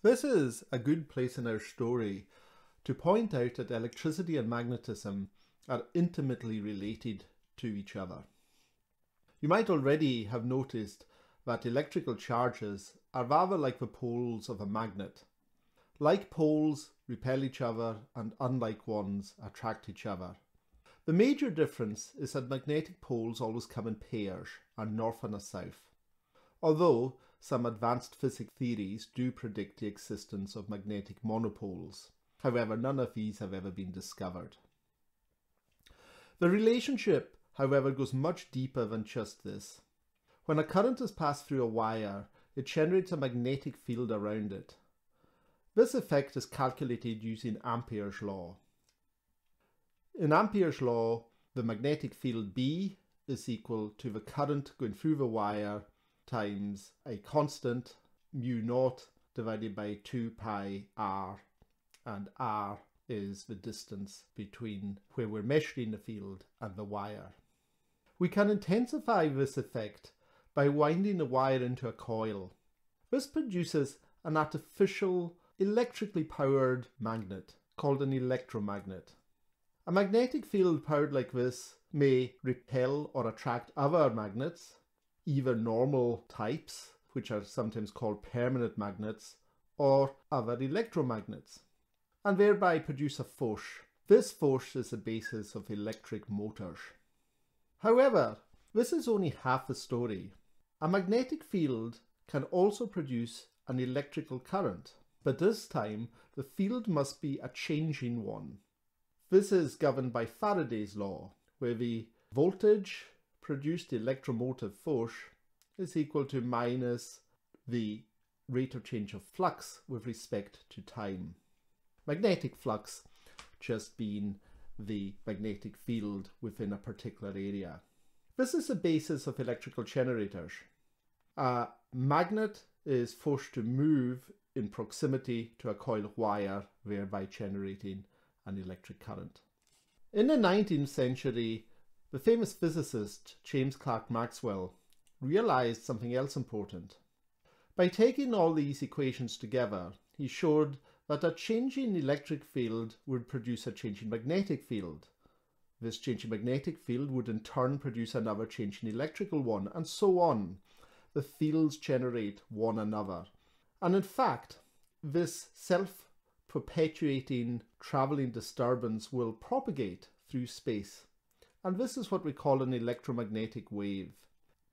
This is a good place in our story to point out that electricity and magnetism are intimately related to each other. You might already have noticed that electrical charges are rather like the poles of a magnet. Like poles repel each other and unlike ones attract each other. The major difference is that magnetic poles always come in pairs, a north and a south. Although some advanced physics theories do predict the existence of magnetic monopoles. However, none of these have ever been discovered. The relationship, however, goes much deeper than just this. When a current is passed through a wire, it generates a magnetic field around it. This effect is calculated using Ampere's law. In Ampere's law, the magnetic field B is equal to the current going through the wire times a constant mu naught divided by 2 pi r, and r is the distance between where we're measuring the field and the wire. We can intensify this effect by winding the wire into a coil. This produces an artificial electrically powered magnet called an electromagnet. A magnetic field powered like this may repel or attract other magnets, either normal types, which are sometimes called permanent magnets, or other electromagnets, and thereby produce a force. This force is the basis of electric motors. However, this is only half the story. A magnetic field can also produce an electrical current, but this time the field must be a changing one. This is governed by Faraday's law, where the voltage produced electromotive force is equal to minus the rate of change of flux with respect to time. Magnetic flux just being the magnetic field within a particular area. This is the basis of electrical generators. A magnet is forced to move in proximity to a coil of wire, thereby generating an electric current. In the 19th century, the famous physicist James Clerk Maxwell realized something else important. By taking all these equations together, he showed that a changing electric field would produce a changing magnetic field. This changing magnetic field would in turn produce another changing electrical one, and so on. The fields generate one another. And in fact, this self-perpetuating traveling disturbance will propagate through space. And this is what we call an electromagnetic wave.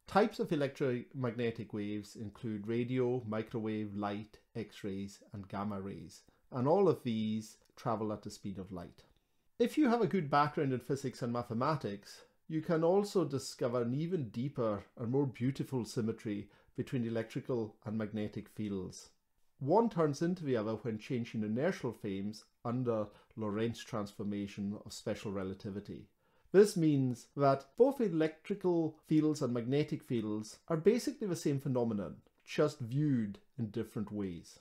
Types of electromagnetic waves include radio, microwave, light, X-rays, and gamma rays. And all of these travel at the speed of light. If you have a good background in physics and mathematics, you can also discover an even deeper and more beautiful symmetry between electrical and magnetic fields. One turns into the other when changing inertial frames under Lorentz transformation of special relativity. This means that both electrical fields and magnetic fields are basically the same phenomenon, just viewed in different ways.